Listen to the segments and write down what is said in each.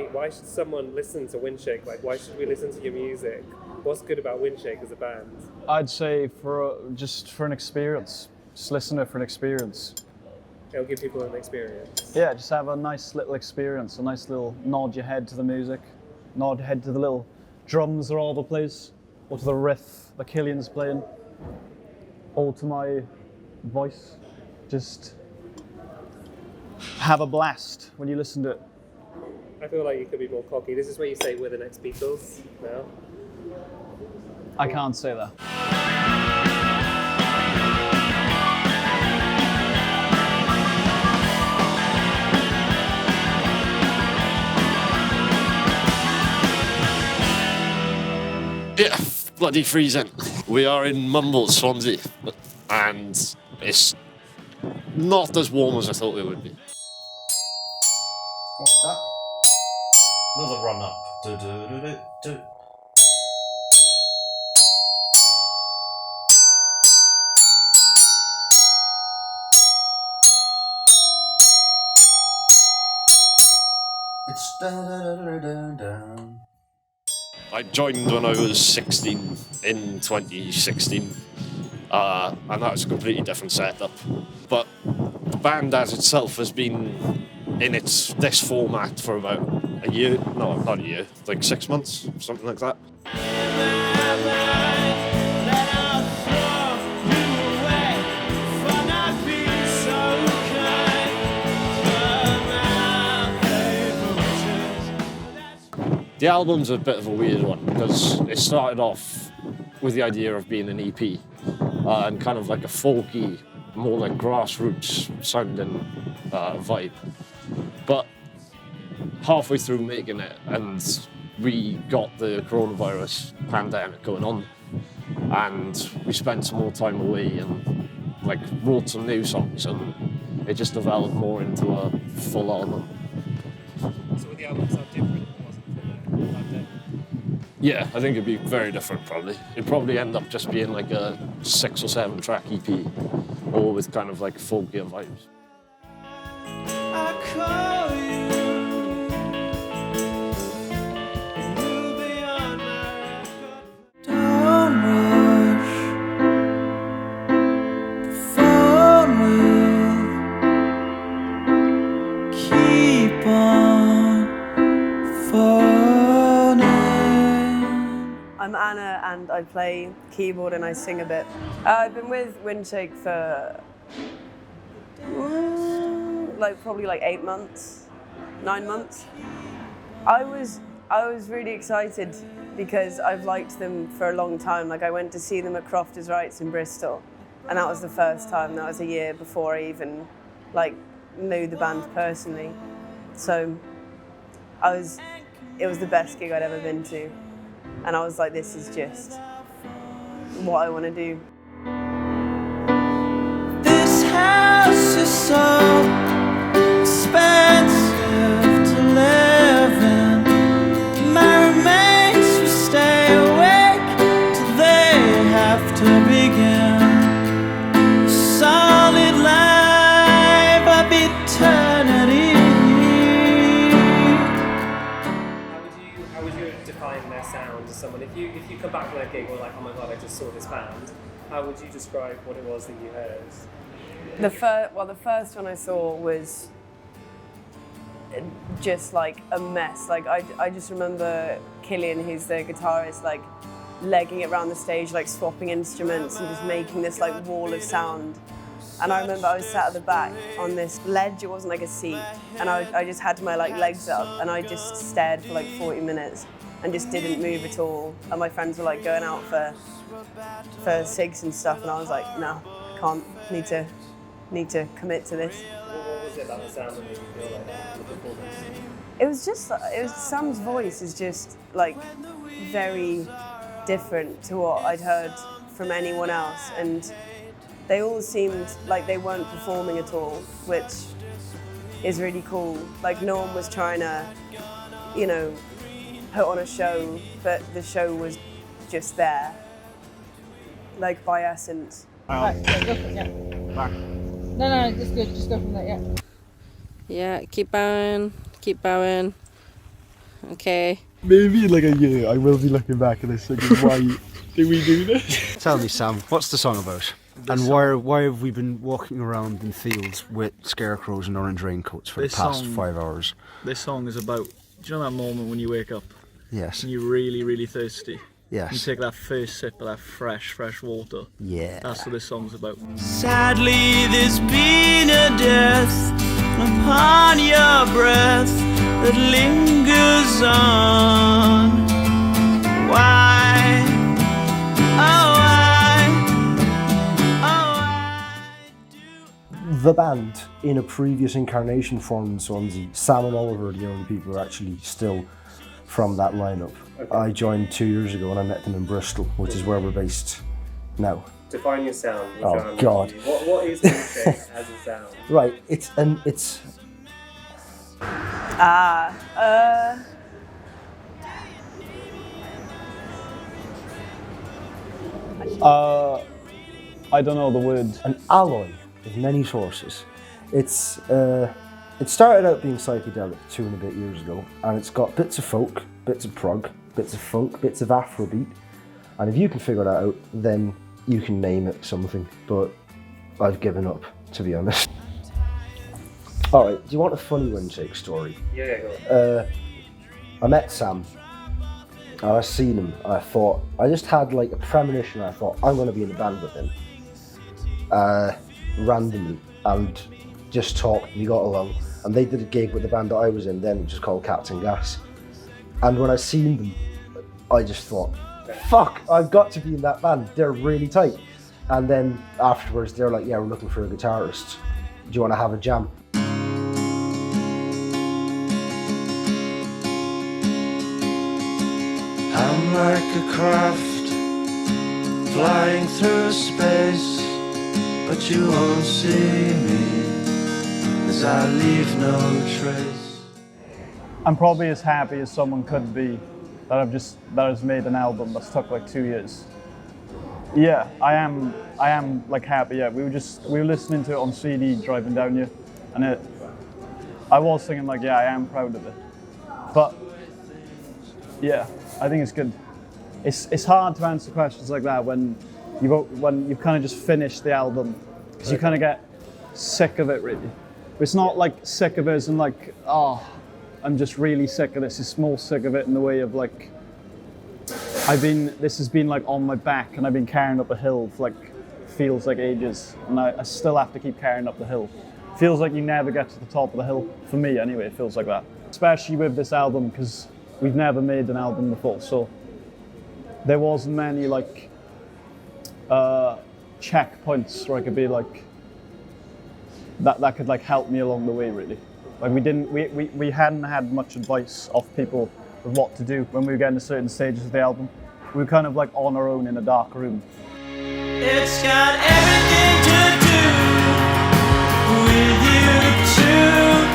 why should someone listen to WINDSHAKE? Like, why should we listen to your music? What's good about WINDSHAKE as a band? I'd say just for an experience. Just listen to it for an experience. It'll give people an experience. Yeah, just have a nice little experience, a nice little nod your head to the music, nod your head to the little drums that are all over the place, or to the riff that Killian's playing, or to my voice. Just have a blast when you listen to it. I feel like you could be more cocky. This is where you say we're the next Beatles now. I can't say that. Yeah, bloody freezing. We are in Mumbles, Swansea, and it's not as warm as I thought it would be. What's that? Another run up. Do, do, do, do, do. It's da da da da da. I joined when I was 16 in 2016, and that was a completely different setup. But the band as itself has been in this format for about a year, no, not a year, like 6 months, something like that. The album's a bit of a weird one because it started off with the idea of being an EP and kind of like a folky, more like grassroots sounding vibe. But halfway through making it, and we got the coronavirus pandemic going on, and we spent some more time away and like wrote some new songs, and it just developed more into a full album. So would the album sound different? Yeah, I think it'd be very different probably. It'd probably end up just being like a 6 or 7 track EP, all with kind of like folkier vibes. I'm Anna and I play keyboard and I sing a bit. I've been with WINDSHAKE for probably 8 months, 9 months. I was really excited because I've liked them for a long time. Like I went to see them at Crofters Rights in Bristol, and that was the first time. That was a year before I even knew the band personally. So it was the best gig I'd ever been to. And I was like, this is just what I want to do. This house is so expensive to live in. My roommates will stay awake till they have to begin. Solid life of eternity. How would you define their sound to someone? If you come back from that gig and like, oh my god, I just saw this band, how would you describe what it was that you heard? The first one I saw was just like a mess. Like I just remember Killian, who's the guitarist, like legging it around the stage, like swapping instruments and just making this like wall of sound. And I remember I was sat at the back on this ledge, it wasn't like a seat, and I just had my like legs up and I just stared for like 40 minutes and just didn't move at all. And my friends were like going out for cigs and stuff, and I was like, no, can't, need to commit to this. What was it about the sound that made you feel like that, the performance? It was Sam's voice is just like very different to what I'd heard from anyone else, and they all seemed like they weren't performing at all, which is really cool. Like no one was trying to, put on a show, but the show was just there, like by essence. Right, yeah, go for it, yeah. Back. No, just go from there, yeah. Yeah, keep bowing, keep bowing. okay. Maybe in like a year I will be looking back at this thinking, why did we do this? Tell me, Sam, what's the song about? And why have we been walking around in fields with scarecrows and orange raincoats for the past 5 hours? This song is about, do you know that moment when you wake up Yes. and you're really, really thirsty? Yes. You take that first sip of that fresh water. Yeah. That's what this song's about. Sadly, there's been a death upon your breath that lingers on. Why? Oh, The band, in a previous incarnation formed in Swansea, Sam and Oliver, the only people who are actually still from that lineup. Okay. I joined 2 years ago and I met them in Bristol, which is where we're based now. Define your sound. Oh God! What is WINDSHAKE as a sound? Right, it's. I don't know the word. An alloy of many sources. It's it started out being psychedelic 2 and a bit years ago, and it's got bits of folk, bits of prog, bits of funk, bits of Afrobeat, and if you can figure that out, then you can name it something. But I've given up, to be honest. All right, do you want a funny WINDSHAKE story? Yeah, go on. I met Sam. And I seen him, and I thought, I just had like a premonition, I thought, I'm going to be in a band with him. Randomly, and just talked, we got along. And they did a gig with the band that I was in then, which is called Captain Gas. And when I seen them, I just thought, fuck, I've got to be in that band, they're really tight. And then afterwards, they're like, yeah, we're looking for a guitarist. Do you want to have a jam? I'm like a craft flying through space, but you won't see me as I leave no trace. I'm probably as happy as someone could be that has made an album that's took like 2 years. Yeah, I am like happy. Yeah, we were listening to it on CD driving down here, and I was thinking like, yeah, I am proud of it. But yeah, I think it's good. It's hard to answer questions like that when you've kind of just finished the album, because you kind of get sick of it really. But it's not like sick of it as in like, oh, I'm just really sick of this. It's more sick of it in the way of like, this has been like on my back and I've been carrying up a hill for like, feels like ages, and I still have to keep carrying up the hill. Feels like you never get to the top of the hill. For me anyway, it feels like that. Especially with this album, because we've never made an album before, so there wasn't many like checkpoints where I could be like, that could like help me along the way really. Like we hadn't had much advice off people with what to do when we were getting to certain stages of the album. We were kind of like on our own in a dark room. It's got everything to do with you too.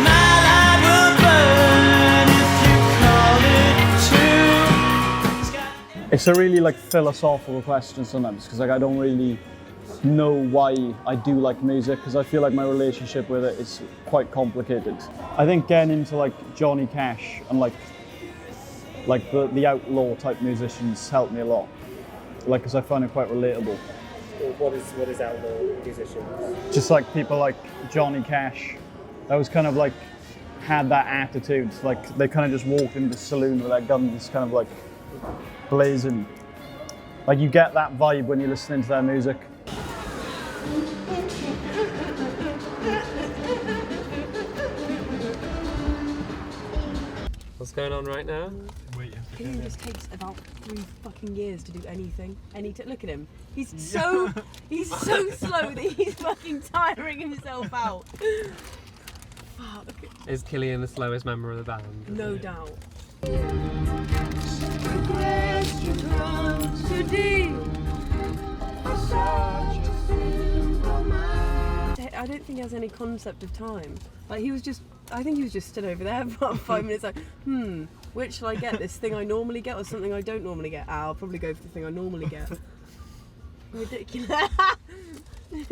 My light will burn if you call it too. It's a really like philosophical question sometimes, because like I don't really know why I do like music, because I feel like my relationship with it is quite complicated. I think getting into like Johnny Cash and like the outlaw type musicians helped me a lot, like because I find it quite relatable. What is outlaw musicians? Just like people like Johnny Cash, that was kind of like had that attitude, like they kind of just walked into the saloon with their guns kind of like blazing. Like you get that vibe when you're listening to their music. What's going on right now? Killian just takes about 3 fucking years to do anything. Look at him. He's so slow that he's fucking tiring himself out. Fuck. Is Killian the slowest member of the band? No doubt. I don't think he has any concept of time. Like I think he was just stood over there for about 5 minutes like, which shall I get? This thing I normally get or something I don't normally get? I'll probably go for the thing I normally get. Ridiculous. Who's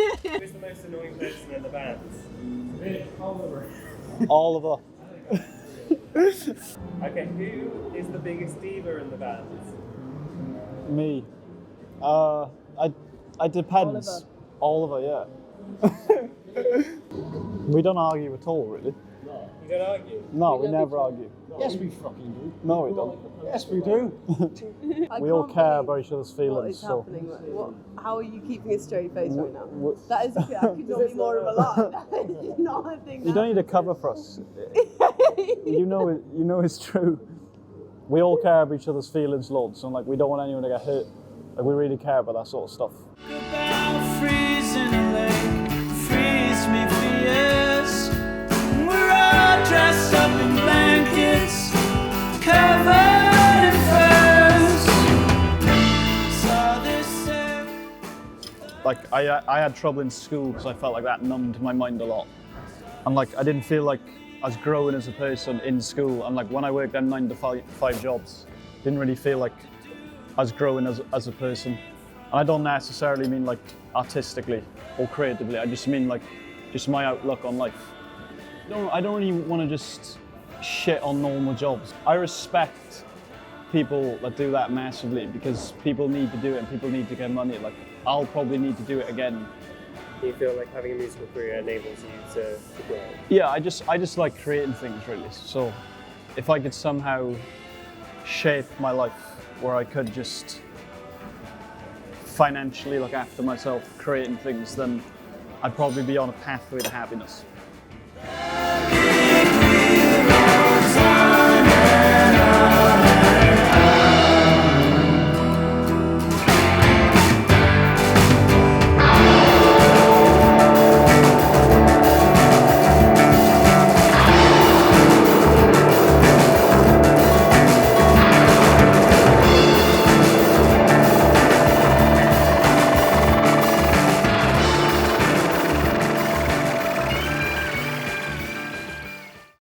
the most annoying person in the band? Oliver. Okay, who is the biggest diva in the band? Me. I depends. Oliver, yeah. We don't argue at all, really. You don't argue? No, we never argue. Yes, we fucking do. No, we don't. Yes, we do. We all care about each other's What feelings. is So happening? How are you keeping a straight face right now? w- That could not be more of a lie. That is not a thing. you don't need to cover for us. You know it's true. We all care about each other's feelings loads, and like we don't want anyone to get hurt. Like we really care about that sort of stuff. Freezing a lake, freeze me for years. We're all dressed up in blankets, covered in furs. Saw this Like I had trouble in school because I felt like that numbed my mind a lot, and like I didn't feel like I was growing as a person in school. And like when I worked them 9 to 5 jobs, didn't really feel like I was growing as a person. And I don't necessarily mean like artistically or creatively. I just mean like just my outlook on life. I don't really want to just shit on normal jobs. I respect people that do that massively because people need to do it and people need to get money. Like I'll probably need to do it again. Do you feel like having a musical career enables you to grow? Yeah, I just like creating things really. So if I could somehow shape my life where I could just financially look after myself, creating things, then I'd probably be on a pathway to happiness.